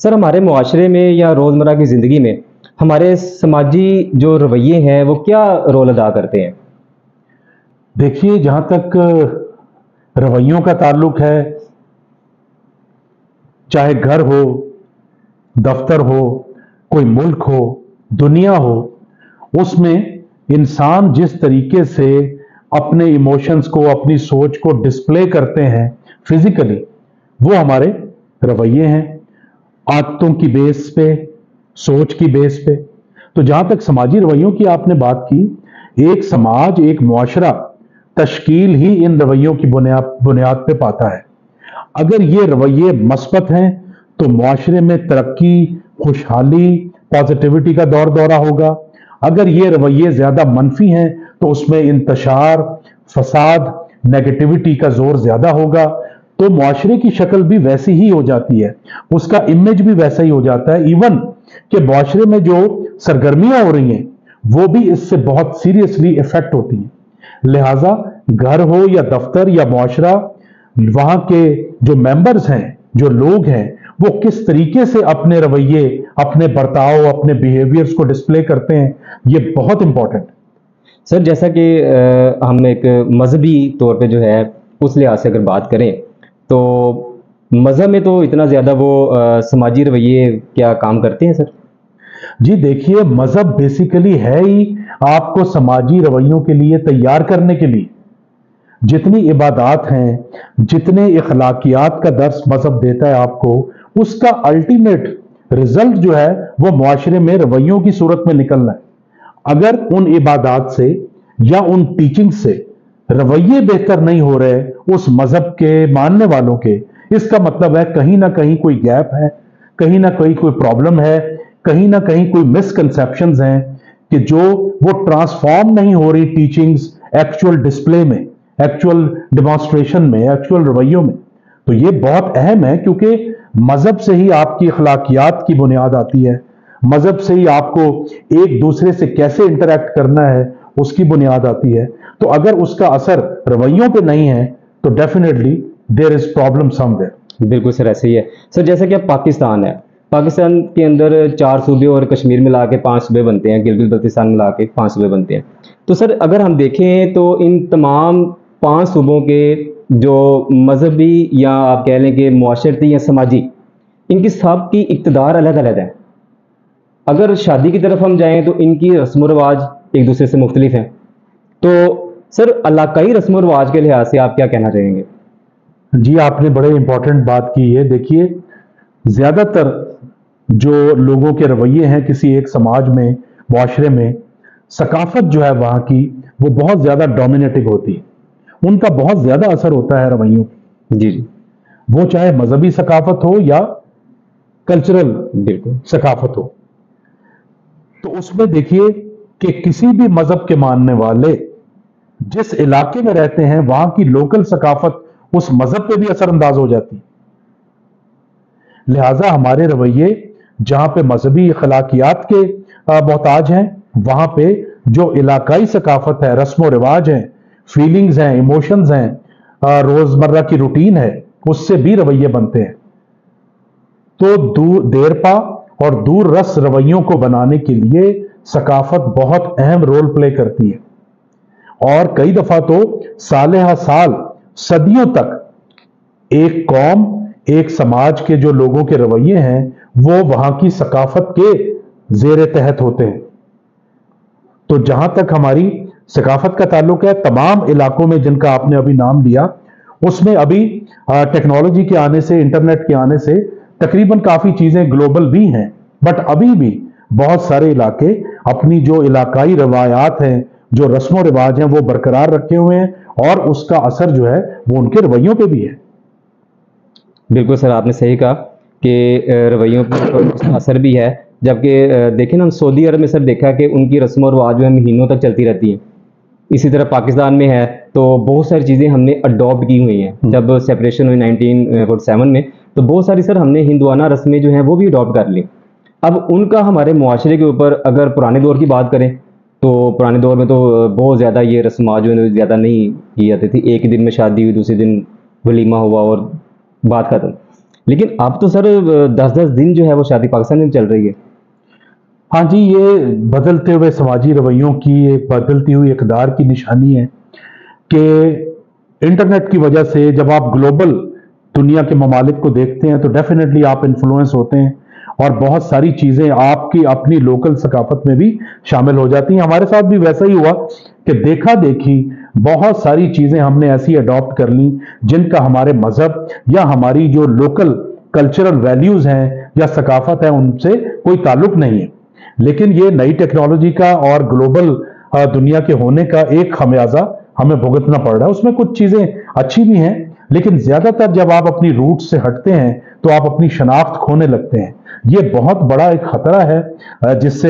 سر ہمارے معاشرے میں یا روزمرہ کی زندگی میں ہمارے سماجی جو رویے ہیں وہ کیا رول ادا کرتے ہیں؟ دیکھیے، جہاں تک رویوں کا تعلق ہے، چاہے گھر ہو، دفتر ہو، کوئی ملک ہو، دنیا ہو، اس میں انسان جس طریقے سے اپنے ایموشنز کو، اپنی سوچ کو ڈسپلے کرتے ہیں فزیکلی، وہ ہمارے رویے ہیں، عادتوں کی بیس پہ، سوچ کی بیس پہ۔ تو جہاں تک سماجی رویوں کی آپ نے بات کی، ایک سماج، ایک معاشرہ تشکیل ہی ان رویوں کی بنیاد پہ پاتا ہے۔ اگر یہ رویے مثبت ہیں تو معاشرے میں ترقی، خوشحالی، پازیٹیوٹی کا دور دورہ ہوگا۔ اگر یہ رویے زیادہ منفی ہیں تو اس میں انتشار، فساد، نیگیٹیوٹی کا زور زیادہ ہوگا۔ تو معاشرے کی شکل بھی ویسی ہی ہو جاتی ہے، اس کا امیج بھی ویسا ہی ہو جاتا ہے، ایون کہ معاشرے میں جو سرگرمیاں ہو رہی ہیں وہ بھی اس سے بہت سیریسلی افیکٹ ہوتی ہیں۔ لہٰذا گھر ہو یا دفتر یا معاشرہ، وہاں کے جو ممبرز ہیں، جو لوگ ہیں، وہ کس طریقے سے اپنے رویے، اپنے برتاؤ، اپنے بیہیویئرز کو ڈسپلے کرتے ہیں، یہ بہت امپورٹنٹ۔ سر جیسا کہ ہم ایک مذہبی طور پہ جو ہے اس لحاظ سے اگر بات کریں تو مذہب میں تو اتنا زیادہ وہ سماجی رویے کیا کام کرتے ہیں سر؟ جی دیکھیے، مذہب بیسیکلی ہے ہی آپ کو سماجی رویوں کے لیے تیار کرنے کے لیے۔ جتنی عبادات ہیں، جتنے اخلاقیات کا درس مذہب دیتا ہے آپ کو، اس کا الٹیمیٹ رزلٹ جو ہے وہ معاشرے میں رویوں کی صورت میں نکلنا ہے۔ اگر ان عبادات سے یا ان ٹیچنگ سے رویے بہتر نہیں ہو رہے اس مذہب کے ماننے والوں کے، اس کا مطلب ہے کہیں نہ کہیں کوئی گیپ ہے، کہیں نہ کہیں کوئی پرابلم ہے، کہیں نہ کہیں کوئی مسکنسیپشنز ہیں کہ جو وہ ٹرانسفارم نہیں ہو رہی ٹیچنگز ایکچول ڈسپلے میں، ایکچول ڈیمانسٹریشن میں، ایکچول رویوں میں۔ تو یہ بہت اہم ہے، کیونکہ مذہب سے ہی آپ کی اخلاقیات کی بنیاد آتی ہے، مذہب سے ہی آپ کو ایک دوسرے سے کیسے انٹریکٹ کرنا ہے اس کی بنیاد آتی ہے۔ تو اگر اس کا اثر رویوں پہ نہیں ہے تو definitely there is problem some where. بالکل سر ایسے ہی ہے سر، جیسا کہ اب پاکستان ہے، پاکستان کے اندر 4 صوبے اور کشمیر ملا کے 5 صوبے بنتے ہیں، گلگت بلتستان ملا کے 5 صوبے بنتے ہیں۔ تو سر اگر ہم دیکھیں تو ان تمام 5 صوبوں کے جو مذہبی یا آپ کہہ لیں کہ معاشرتی یا سماجی، ان کی سب کی اقتدار الگ الگ ہے۔ اگر شادی کی طرف ہم جائیں تو ان کی رسم و رواج ایک دوسرے سے مختلف ہیں۔ تو سر علاقائی رسم و رواج کے لحاظ سے آپ کیا کہنا چاہیں گے؟ جی آپ نے بڑے امپورٹنٹ بات کی ہے۔ دیکھیے، زیادہ تر جو لوگوں کے رویے ہیں کسی ایک سماج میں، معاشرے میں، ثقافت جو ہے وہاں کی وہ بہت زیادہ ڈومینیٹنگ ہوتی ہے، ان کا بہت زیادہ اثر ہوتا ہے رویوں پہ، جی جی وہ چاہے مذہبی ثقافت ہو یا کلچرل بالکل ثقافت ہو۔ تو اس میں دیکھیے کہ کسی بھی مذہب کے ماننے والے جس علاقے میں رہتے ہیں وہاں کی لوکل ثقافت اس مذہب پہ بھی اثر انداز ہو جاتی ہے۔ لہٰذا ہمارے رویے جہاں پہ مذہبی اخلاقیات کے محتاج ہیں، وہاں پہ جو علاقائی ثقافت ہے، رسم و رواج ہیں، فیلنگز ہیں، ایموشنز ہیں، روزمرہ کی روٹین ہے، اس سے بھی رویے بنتے ہیں۔ تو دیرپا اور دور رس رویوں کو بنانے کے لیے ثقافت بہت اہم رول پلے کرتی ہے، اور کئی دفعہ تو سالہ سال، صدیوں تک ایک قوم، ایک سماج کے جو لوگوں کے رویے ہیں وہ وہاں کی ثقافت کے زیر تحت ہوتے ہیں۔ تو جہاں تک ہماری ثقافت کا تعلق ہے، تمام علاقوں میں جن کا آپ نے ابھی نام لیا، اس میں ابھی ٹیکنالوجی کے آنے سے، انٹرنیٹ کے آنے سے تقریباً کافی چیزیں گلوبل بھی ہیں، بٹ ابھی بھی بہت سارے علاقے اپنی جو علاقائی روایات ہیں، جو رسم و رواج ہیں، وہ برقرار رکھے ہوئے ہیں، اور اس کا اثر جو ہے وہ ان کے رویوں پہ بھی ہے۔ بالکل سر، آپ نے صحیح کہا کہ رویوں پر اس کا اثر بھی ہے، جبکہ دیکھیں نا ہم سعودی عرب میں سر دیکھا کہ ان کی رسم و رواج جو ہے مہینوں تک چلتی رہتی ہیں۔ اسی طرح پاکستان میں ہے تو بہت ساری چیزیں ہم نے اڈاپٹ کی ہوئی ہیں۔ جب سپریشن ہوئی 1947 میں تو بہت ساری سر ہم نے ہندوانہ رسمیں جو ہیں وہ بھی اڈاپٹ کر لی۔ اب ان کا ہمارے معاشرے کے اوپر اگر پرانے دور کی بات کریں تو پرانے دور میں تو بہت زیادہ یہ رسومات جو ہے زیادہ نہیں کی جاتی تھی، ایک دن میں شادی ہوئی، دوسرے دن ولیمہ ہوا اور بات ختم۔ لیکن اب تو سر 10-10 دن جو ہے وہ شادی پاکستان میں چل رہی ہے. ہاں جی، یہ بدلتے ہوئے سماجی رویوں کی ایک بدلتی ہوئی اقدار کی نشانی ہے کہ انٹرنیٹ کی وجہ سے جب آپ گلوبل دنیا کے ممالک کو دیکھتے ہیں تو ڈیفینیٹلی آپ انفلوئنس ہوتے ہیں اور بہت ساری چیزیں آپ کی اپنی لوکل ثقافت میں بھی شامل ہو جاتی ہیں. ہمارے ساتھ بھی ویسا ہی ہوا کہ دیکھا دیکھی بہت ساری چیزیں ہم نے ایسی اڈاپٹ کر لیں جن کا ہمارے مذہب یا ہماری جو لوکل کلچرل ویلیوز ہیں یا ثقافت ہے ان سے کوئی تعلق نہیں ہے. لیکن یہ نئی ٹیکنالوجی کا اور گلوبل دنیا کے ہونے کا ایک خمیازہ ہمیں بھگتنا پڑ رہا ہے. اس میں کچھ چیزیں اچھی بھی ہیں لیکن زیادہ تر جب آپ اپنی روٹ سے ہٹتے ہیں تو آپ اپنی شناخت کھونے لگتے ہیں. یہ بہت بڑا ایک خطرہ ہے جس سے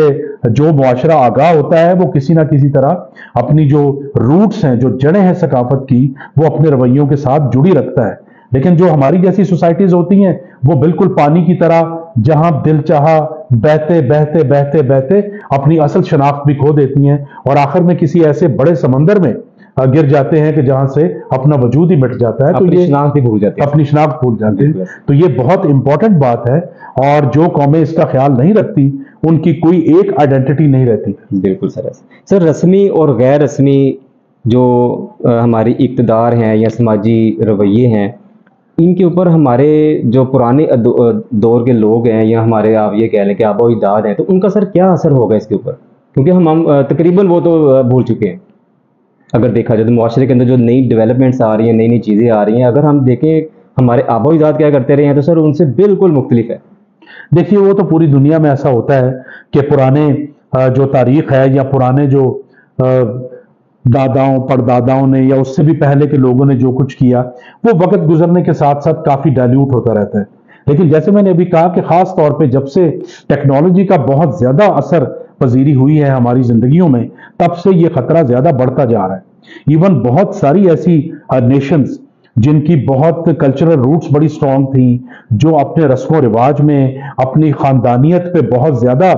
جو معاشرہ آگاہ ہوتا ہے وہ کسی نہ کسی طرح اپنی جو روٹس ہیں، جو جڑیں ہیں ثقافت کی، وہ اپنے رویوں کے ساتھ جڑی رکھتا ہے. لیکن جو ہماری جیسی سوسائٹیز ہوتی ہیں وہ بالکل پانی کی طرح جہاں دل چاہا بہتے بہتے بہتے بہتے اپنی اصل شناخت بھی کھو دیتی ہیں اور آخر میں کسی ایسے بڑے سمندر میں گر جاتے ہیں کہ جہاں سے اپنا وجود ہی مٹ جاتا ہے. تو اپنی یہ شناخت ہی بھول جاتے ہیں. اپنی شناخت بھول جاتے ہیں. تو یہ بہت امپورٹنٹ بات ہے اور جو قومیں اس کا خیال نہیں رکھتی ان کی کوئی ایک آئیڈینٹی نہیں رہتی. بالکل سر. سر رسمی اور غیر رسمی جو ہماری اقتدار ہیں یا سماجی رویے ہیں ان کے اوپر ہمارے جو پرانے دور کے لوگ ہیں یا ہمارے آپ یہ کہہ لیں کہ آبا و اجداد ہیں تو ان کا سر کیا اثر ہوگا اس کے اوپر؟ کیونکہ ہم تقریباً وہ تو بھول چکے ہیں. اگر دیکھا جائے تو معاشرے کے اندر جو نئی ڈیولپمنٹس آ رہی ہیں، نئی نئی چیزیں آ رہی ہیں، اگر ہم دیکھیں ہمارے آبا و اجداد کیا کرتے رہے ہیں تو سر ان سے بالکل مختلف ہے. دیکھیے وہ تو پوری دنیا میں ایسا ہوتا ہے کہ پرانے جو تاریخ ہے یا پرانے جو داداؤں پرداداؤں نے یا اس سے بھی پہلے کے لوگوں نے جو کچھ کیا وہ وقت گزرنے کے ساتھ ساتھ کافی ڈائلیوٹ ہوتا رہتا ہے. لیکن جیسے میں نے ابھی کہا کہ خاص طور پہ جب سے ٹیکنالوجی کا بہت زیادہ اثر پذیری ہوئی ہے ہماری زندگیوں میں تب سے یہ خطرہ زیادہ بڑھتا جا رہا ہے. ایون بہت ساری ایسی نیشنز جن کی بہت کلچرل روٹس بڑی سٹرونگ تھیں، جو اپنے رسم و رواج میں اپنی خاندانیت پہ بہت زیادہ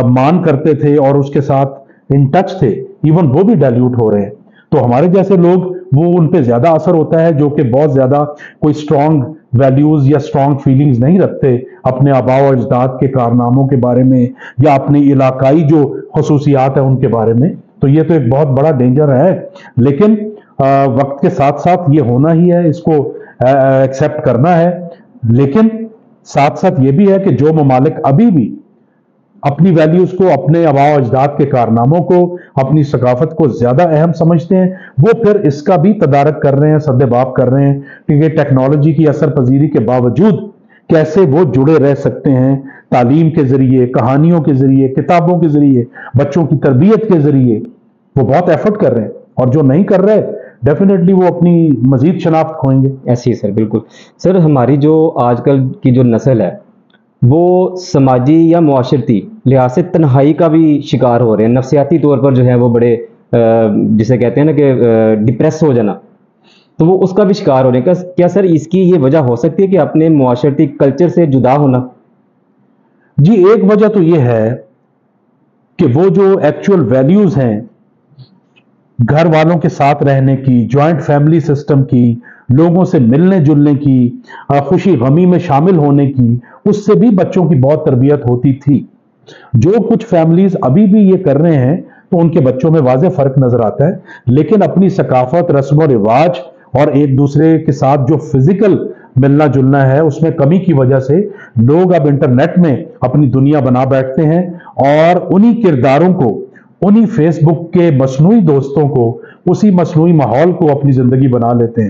مان کرتے تھے اور اس کے ساتھ ان ٹچ تھے، ایون وہ بھی ڈائلیوٹ ہو رہے ہیں. تو ہمارے جیسے لوگ وہ ان پہ زیادہ اثر ہوتا ہے جو کہ بہت زیادہ کوئی سٹرونگ ویلیوز یا سٹرونگ فیلنگز نہیں رکھتے اپنے آباء و اجداد کے کارناموں کے بارے میں یا اپنی علاقائی جو خصوصیات ہیں ان کے بارے میں. تو یہ تو ایک بہت بڑا ڈینجر ہے. لیکن وقت کے ساتھ ساتھ یہ ہونا ہی ہے، اس کو ایکسیپٹ کرنا ہے. لیکن ساتھ ساتھ یہ بھی ہے کہ جو ممالک ابھی بھی اپنی ویلیوز کو، اپنے آباء و اجداد کے کارناموں کو، اپنی ثقافت کو زیادہ اہم سمجھتے ہیں وہ پھر اس کا بھی تدارک کر رہے ہیں، سد باب کر رہے ہیں کہ ٹیکنالوجی کی اثر پذیری کے باوجود کیسے وہ جڑے رہ سکتے ہیں تعلیم کے ذریعے، کہانیوں کے ذریعے، کتابوں کے ذریعے، بچوں کی تربیت کے ذریعے. وہ بہت ایفرٹ کر رہے ہیں اور جو نہیں کر رہے ڈیفینیٹلی وہ اپنی مزید شناخت کھوئیں گے. ایسی ہے سر. بالکل سر. ہماری جو آج کل کی جو نسل ہے وہ سماجی یا معاشرتی لحاظ سے تنہائی کا بھی شکار ہو رہے ہیں. نفسیاتی طور پر جو ہے وہ بڑے جسے کہتے ہیں نا کہ ڈپریس ہو جانا، تو وہ اس کا بھی شکار ہو رہے ہیں. کیا سر اس کی یہ وجہ ہو سکتی ہے کہ اپنے معاشرتی کلچر سے جدا ہونا؟ جی ایک وجہ تو یہ ہے کہ وہ جو ایکچوئل ویلیوز ہیں گھر والوں کے ساتھ رہنے کی، جوائنٹ فیملی سسٹم کی، لوگوں سے ملنے جلنے کی، خوشی غمی میں شامل ہونے کی، اس سے بھی بچوں کی بہت تربیت ہوتی تھی. جو کچھ فیملیز ابھی بھی یہ کر رہے ہیں تو ان کے بچوں میں واضح فرق نظر آتا ہے. لیکن اپنی ثقافت، رسم و رواج اور ایک دوسرے کے ساتھ جو فزیکل ملنا جلنا ہے اس میں کمی کی وجہ سے لوگ اب انٹرنیٹ میں اپنی دنیا بنا بیٹھتے ہیں اور انہی کرداروں کو، انہی فیس بک کے مصنوعی دوستوں کو، اسی مصنوعی ماحول کو اپنی زندگی بنا لیتے ہیں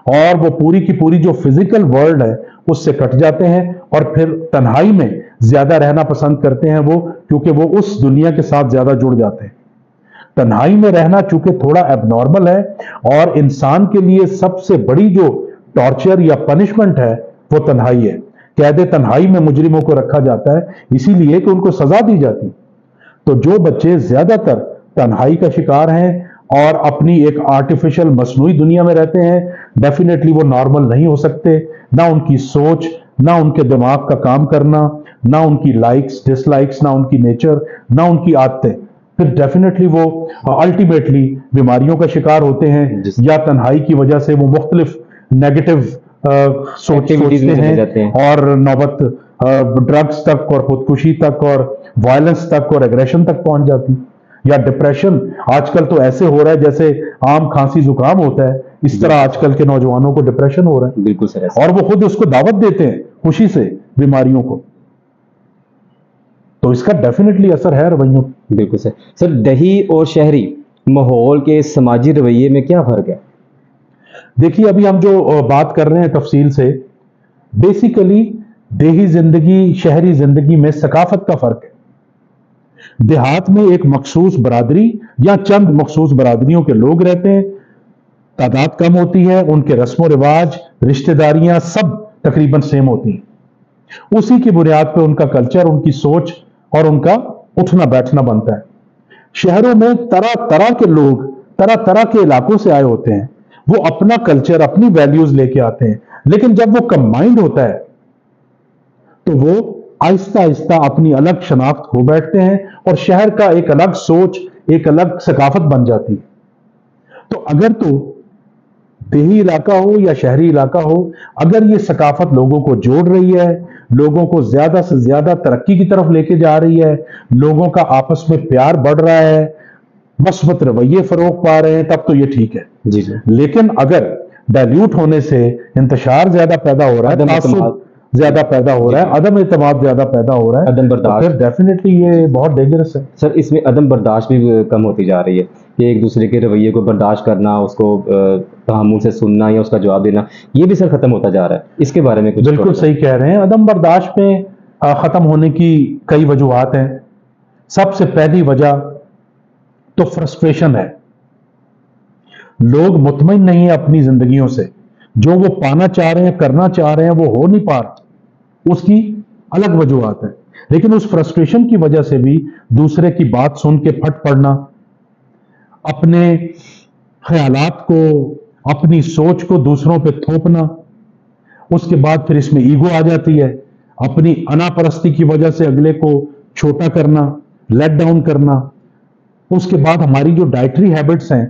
اور وہ پوری کی پوری جو فزیکل ورلڈ ہے اس سے کٹ جاتے ہیں اور پھر تنہائی میں زیادہ رہنا پسند کرتے ہیں وہ، کیونکہ وہ اس دنیا کے ساتھ زیادہ جڑ جاتے ہیں. تنہائی میں رہنا چونکہ تھوڑا ایب نارمل ہے اور انسان کے لیے سب سے بڑی جو ٹارچر یا پنشمنٹ ہے وہ تنہائی ہے. قید تنہائی میں مجرموں کو رکھا جاتا ہے اسی لیے کہ ان کو سزا دی جاتی. تو جو بچے زیادہ تر تنہائی کا شکار ہیں اور اپنی ایک آرٹیفیشل مصنوعی دنیا میں رہتے ہیں ڈیفینیٹلی وہ نارمل نہیں ہو سکتے. نہ ان کی سوچ، نہ ان کے دماغ کا کام کرنا، نہ ان کی لائکس ڈس لائکس، نہ ان کی نیچر، نہ ان کی عادتیں، پھر ڈیفینیٹلی وہ الٹیمیٹلی بیماریوں کا شکار ہوتے ہیں یا تنہائی کی وجہ سے وہ مختلف نیگیٹو Activities میں سوچتے چلے جاتے ہیں ہیں. اور نوبت ڈرگس تک اور خودکشی تک اور وائلنس تک اور ایگریشن تک پہنچ جاتی. یا ڈپریشن آج کل تو ایسے ہو رہا ہے جیسے عام کھانسی زکام ہوتا ہے، اس طرح آج کل کے نوجوانوں کو ڈپریشن ہو رہا ہے، بالکل سر ایسا. اور وہ خود اس کو دعوت دیتے ہیں خوشی سے بیماریوں کو. تو اس کا ڈیفینیٹلی اثر ہے رویوں. بالکل سر. سر دیہی اور شہری ماحول کے سماجی رویے میں کیا فرق ہے؟ دیکھیے ابھی ہم جو بات کر رہے ہیں تفصیل سے، بیسیکلی دیہی زندگی شہری زندگی میں ثقافت کا فرق ہے. دیہات میں ایک مخصوص برادری یا چند مخصوص برادریوں کے لوگ رہتے ہیں، تعداد کم ہوتی ہے، ان کے رسم و رواج رشتہ داریاں سب تقریباً سیم ہوتی ہیں. اسی کی بنیاد پہ ان کا کلچر، ان کی سوچ اور ان کا اٹھنا بیٹھنا بنتا ہے. شہروں میں طرح طرح کے لوگ طرح طرح کے علاقوں سے آئے ہوتے ہیں، وہ اپنا کلچر اپنی ویلیوز لے کے آتے ہیں، لیکن جب وہ کمبائنڈ ہوتا ہے تو وہ آہستہ آہستہ اپنی الگ شناخت کھو بیٹھتے ہیں اور شہر کا ایک الگ سوچ ایک الگ ثقافت بن جاتی ہے. تو اگر تو دیہی علاقہ ہو یا شہری علاقہ ہو، اگر یہ ثقافت لوگوں کو جوڑ رہی ہے، لوگوں کو زیادہ سے زیادہ ترقی کی طرف لے کے جا رہی ہے، لوگوں کا آپس میں پیار بڑھ رہا ہے، مثبت رویے فروغ پا رہے ہیں، تب تو یہ ٹھیک ہے. جی جی. لیکن اگر ڈائلیوٹ ہونے سے انتشار زیادہ پیدا ہو رہا ہے، عدم تعصب اعتماد زیادہ پیدا ہو رہا ہے، عدم اعتماد زیادہ پیدا ہو رہا ہے، عدم تو برداشت. پھر ڈیفینیٹلی یہ بہت ڈینجرس ہے. سر اس میں عدم برداشت بھی کم ہوتی جا رہی ہے کہ ایک دوسرے کے رویے کو برداشت کرنا، اس کو تحمل سے سننا یا اس کا جواب دینا، یہ بھی سر ختم ہوتا جا رہا ہے. اس کے بارے میں کچھ بالکل صحیح کہہ رہے ہیں. عدم برداشت میں ختم ہونے کی کئی وجوہات ہیں. سب سے پہلی وجہ تو فرسٹریشن ہے. لوگ مطمئن نہیں ہیں اپنی زندگیوں سے، جو وہ پانا چاہ رہے ہیں کرنا چاہ رہے ہیں وہ ہو نہیں پا رہا. اس کی الگ وجوہات ہیں، لیکن اس فرسٹریشن کی وجہ سے بھی دوسرے کی بات سن کے پھٹ پڑنا، اپنے خیالات کو اپنی سوچ کو دوسروں پہ تھوپنا، اس کے بعد پھر اس میں ایگو آ جاتی ہے، اپنی انا پرستی کی وجہ سے اگلے کو چھوٹا کرنا، لیٹ ڈاؤن کرنا. اس کے بعد ہماری جو ڈائٹری ہیبٹس ہیں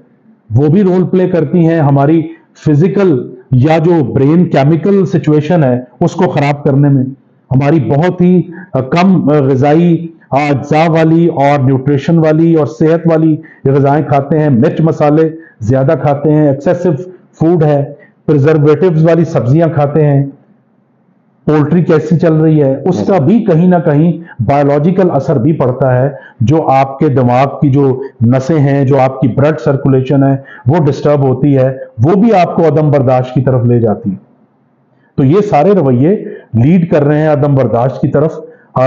وہ بھی رول پلے کرتی ہیں ہماری فزیکل یا جو برین کیمیکل سچویشن ہے اس کو خراب کرنے میں. ہماری بہت ہی کم غذائی اجزاء والی اور نیوٹریشن والی اور صحت والی غذائیں کھاتے ہیں، مرچ مسالے زیادہ کھاتے ہیں، ایکسیسو فوڈ ہے، پرزرویٹوز والی سبزیاں کھاتے ہیں، پولٹری کیسی چل رہی ہے، اس کا بھی کہیں نہ کہیں بایولوجیکل اثر بھی پڑتا ہے، جو آپ کے دماغ کی جو نسیں ہیں، جو آپ کی بلڈ سرکولیشن ہے وہ ڈسٹرب ہوتی ہے، وہ بھی آپ کو عدم برداشت کی طرف لے جاتی ہے. تو یہ سارے رویے لیڈ کر رہے ہیں عدم برداشت کی طرف.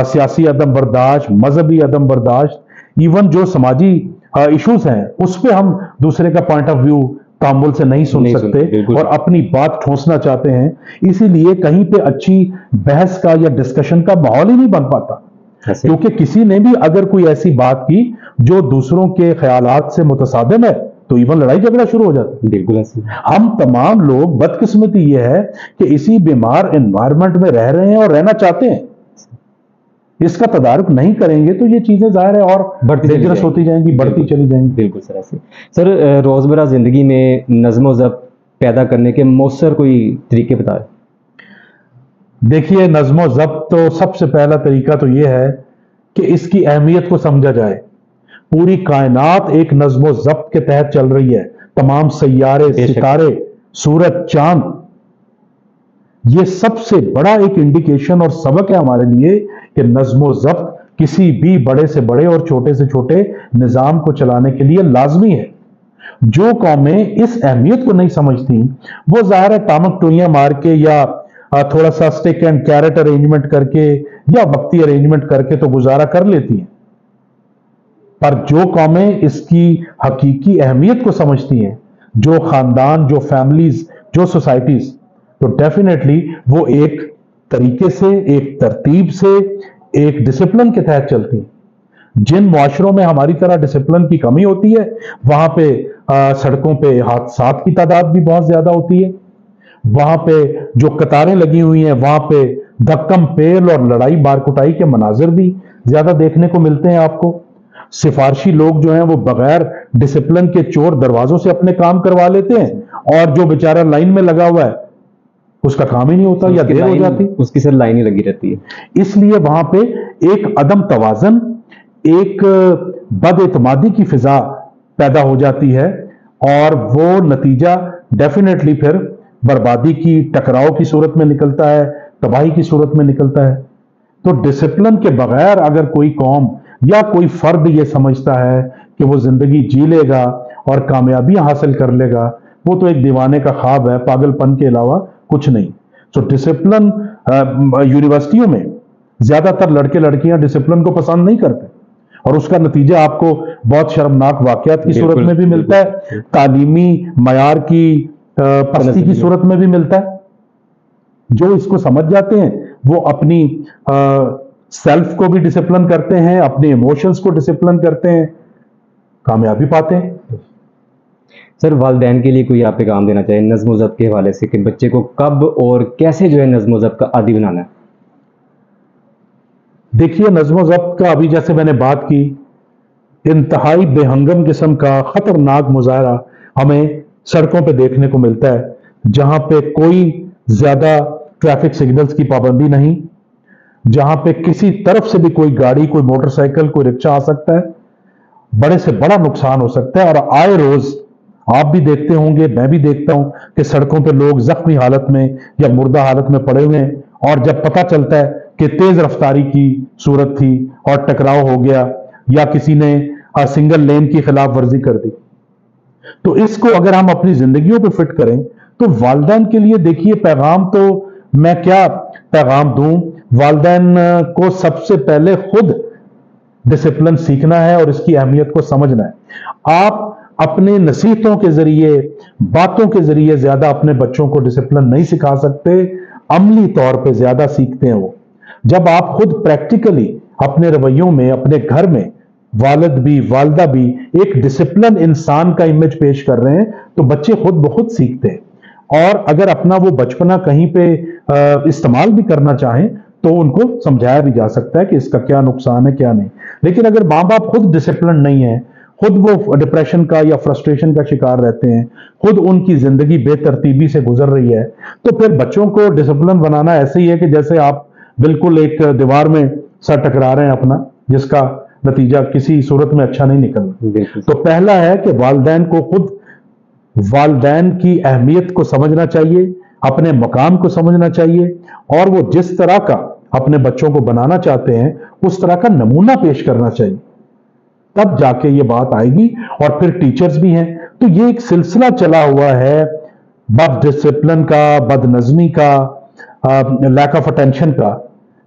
سیاسی عدم برداشت، مذہبی عدم برداشت، ایون جو سماجی ایشوز ہیں اس پہ ہم دوسرے کا پوائنٹ آف ویو تحمل سے نہیں سن سکتے اور اپنی بات ٹھونسنا چاہتے ہیں. اسی لیے کہیں پہ اچھی بحث کا یا ڈسکشن کا ماحول ہی نہیں بن پاتا، کیونکہ کسی نے بھی اگر کوئی ایسی بات کی جو دوسروں کے خیالات سے متصادم ہے تو ایون لڑائی جھگڑا شروع ہو جاتا ہے. بالکل ایسے. ہم تمام لوگ بدقسمتی یہ ہے کہ اسی بیمار انوائرمنٹ میں رہ رہے ہیں اور رہنا چاہتے ہیں. اس کا تدارک نہیں کریں گے تو یہ چیزیں ظاہر ہے اور ڈینجرس ہوتی جائیں گی، بڑھتی چلی جائیں گی. بالکل سر ایسے. سر روزمرہ زندگی میں نظم و ضبط پیدا کرنے کے مؤثر کوئی طریقے بتائیں. دیکھیے نظم و ضبط تو سب سے پہلا طریقہ تو یہ ہے کہ اس کی اہمیت کو سمجھا جائے. پوری کائنات ایک نظم و ضبط کے تحت چل رہی ہے. تمام سیارے، ستارے، سورج، چاند، یہ سب سے بڑا ایک انڈیکیشن اور سبق ہے ہمارے لیے کہ نظم و ضبط کسی بھی بڑے سے بڑے اور چھوٹے سے چھوٹے نظام کو چلانے کے لیے لازمی ہے. جو قومیں اس اہمیت کو نہیں سمجھتی وہ ظاہر ہے ٹامک ٹوئیاں مار کے یا تھوڑا سا سٹک اینڈ کیرٹ ارینجمنٹ کر کے یا وقتی ارینجمنٹ کر کے تو گزارا کر لیتی ہیں. پر جو قومیں اس کی حقیقی اہمیت کو سمجھتی ہیں، جو خاندان، جو فیملیز، جو سوسائٹیز، تو ڈیفینیٹلی وہ ایک طریقے سے، ایک ترتیب سے، ایک ڈسپلن کے تحت چلتی ہیں. جن معاشروں میں ہماری طرح ڈسپلن کی کمی ہوتی ہے وہاں پہ سڑکوں پہ حادثات کی تعداد بھی بہت زیادہ ہوتی ہے. وہاں پہ جو قطاریں لگی ہوئی ہیں وہاں پہ دھکم پیل اور لڑائی مار کٹائی کے مناظر بھی زیادہ دیکھنے کو ملتے ہیں آپ کو. سفارشی لوگ جو ہیں وہ بغیر ڈسپلن کے چور دروازوں سے اپنے کام کروا لیتے ہیں، اور جو بیچارہ لائن میں لگا ہوا ہے اس کا کام ہی نہیں ہوتا یا دیر ہو جاتی، اس کی سر لائن ہی لگی رہتی ہے. اس لیے وہاں پہ ایک عدم توازن، ایک بد اعتمادی کی فضا پیدا ہو جاتی ہے، اور وہ نتیجہ ڈیفینیٹلی پھر بربادی کی، ٹکراؤ کی صورت میں نکلتا ہے، تباہی کی صورت میں نکلتا ہے. تو ڈسپلن کے بغیر اگر کوئی قوم یا کوئی فرد یہ سمجھتا ہے کہ وہ زندگی جی لے گا اور کامیابی حاصل کر لے گا، وہ تو ایک دیوانے کا خواب ہے، پاگل پن کے علاوہ کچھ نہیں. سو ڈسپلن، یونیورسٹیوں میں زیادہ تر لڑکے لڑکیاں ڈسپلن کو پسند نہیں کرتے، اور اس کا نتیجہ آپ کو بہت شرمناک واقعات کی صورت میں بھی ملتا ہے، تعلیمی معیار کی پستی کی صورت میں بھی ملتا ہے. جو اس کو سمجھ جاتے ہیں وہ اپنی سیلف کو بھی ڈسپلن کرتے ہیں، اپنے ایموشنز کو ڈسپلن کرتے ہیں، کامیابی پاتے ہیں. سر والدین کے لیے کوئی آپ پیغام دینا چاہیے نظم و ضبط کے حوالے سے کہ بچے کو کب اور کیسے جو ہے نظم و ضبط کا عادی بنانا ہے؟ دیکھیے، نظم و ضبط کا ابھی جیسے میں نے بات کی، انتہائی بے ہنگم قسم کا خطرناک مظاہرہ ہمیں سڑکوں پہ دیکھنے کو ملتا ہے، جہاں پہ کوئی زیادہ ٹریفک سگنلز کی پابندی نہیں، جہاں پہ کسی طرف سے بھی کوئی گاڑی، کوئی موٹر سائیکل، کوئی رکشہ آ سکتا ہے، بڑے سے بڑا نقصان ہو سکتا ہے. اور آئے روز آپ بھی دیکھتے ہوں گے، میں بھی دیکھتا ہوں کہ سڑکوں پہ لوگ زخمی حالت میں یا مردہ حالت میں پڑے ہوئے ہیں، اور جب پتہ چلتا ہے کہ تیز رفتاری کی صورت تھی اور ٹکراؤ ہو گیا یا کسی نے سنگل لین کی خلاف ورزی کر دی. تو اس کو اگر ہم اپنی زندگیوں پہ فٹ کریں تو والدین کے لیے دیکھیے پیغام تو میں کیا پیغام دوں. والدین کو سب سے پہلے خود ڈسپلن سیکھنا ہے اور اس کی اہمیت کو سمجھنا ہے. آپ اپنے نصیحتوں کے ذریعے، باتوں کے ذریعے زیادہ اپنے بچوں کو ڈسپلن نہیں سکھا سکتے، عملی طور پہ زیادہ سیکھتے ہیں وہ. جب آپ خود پریکٹیکلی اپنے رویوں میں، اپنے گھر میں والد بھی والدہ بھی ایک ڈسپلن انسان کا امیج پیش کر رہے ہیں تو بچے خود بخود سیکھتے ہیں. اور اگر اپنا وہ بچپنا کہیں پہ استعمال بھی کرنا چاہیں تو ان کو سمجھایا بھی جا سکتا ہے کہ اس کا کیا نقصان ہے کیا نہیں. لیکن اگر ماں باپ خود ڈسپلن نہیں ہے، خود وہ ڈپریشن کا یا فرسٹریشن کا شکار رہتے ہیں، خود ان کی زندگی بے ترتیبی سے گزر رہی ہے، تو پھر بچوں کو ڈسپلن بنانا ایسے ہی ہے کہ جیسے آپ بالکل ایک دیوار میں سر ٹکرا رہے ہیں اپنا، جس کا نتیجہ کسی صورت میں اچھا نہیں نکلنا. تو پہلا ہے کہ والدین کو خود والدین کی اہمیت کو سمجھنا چاہیے، اپنے مقام کو سمجھنا چاہیے، اور وہ جس طرح کا اپنے بچوں کو بنانا چاہتے ہیں اس طرح کا نمونہ پیش کرنا چاہیے. تب جا کے یہ بات آئے گی. اور پھر ٹیچرز بھی ہیں. تو یہ ایک سلسلہ چلا ہوا ہے بد ڈسپلن کا، بد نظمی کا، لیک آف اٹینشن کا،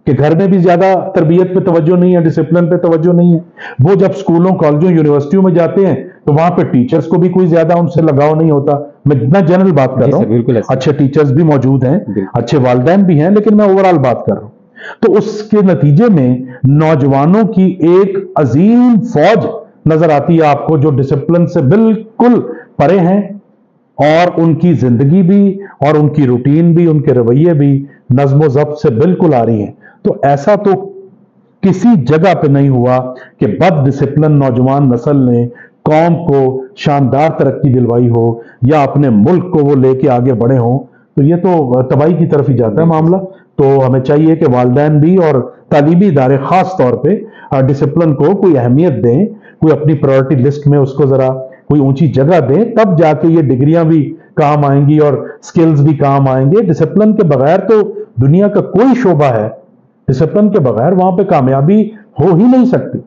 کہ گھر میں بھی زیادہ تربیت پہ توجہ نہیں ہے، ڈسپلن پہ توجہ نہیں ہے. وہ جب اسکولوں، کالجوں، یونیورسٹیوں میں جاتے ہیں تو وہاں پہ ٹیچرز کو بھی کوئی زیادہ ان سے لگاؤ نہیں ہوتا. میں جنرل بات کر رہا ہوں، اچھے ٹیچرز بھی موجود ہیں، اچھے والدین بھی ہیں، لیکن میں اوورال بات کر رہا ہوں. تو اس کے نتیجے میں نوجوانوں کی ایک عظیم فوج نظر آتی ہے آپ کو جو ڈسپلن سے بالکل پرے ہیں، اور ان کی زندگی بھی اور ان کی روٹین بھی، ان کے رویے بھی نظم و ضبط سے بالکل آ رہی ہیں. تو ایسا تو کسی جگہ پہ نہیں ہوا کہ بد ڈسپلن نوجوان نسل نے قوم کو شاندار ترقی دلوائی ہو یا اپنے ملک کو وہ لے کے آگے بڑھے ہوں. تو یہ تو تباہی کی طرف ہی جاتا ہے معاملہ. تو ہمیں چاہیے کہ والدین بھی اور تعلیمی ادارے خاص طور پہ ڈسپلن کو کوئی اہمیت دیں، کوئی اپنی پرائورٹی لسٹ میں اس کو ذرا کوئی اونچی جگہ دیں، تب جا کے یہ ڈگریاں بھی کام آئیں گی اور سکلز بھی کام آئیں گے. ڈسپلن کے بغیر تو دنیا کا کوئی شعبہ ہے، ڈسپلن کے بغیر وہاں پہ کامیابی ہو ہی نہیں سکتی.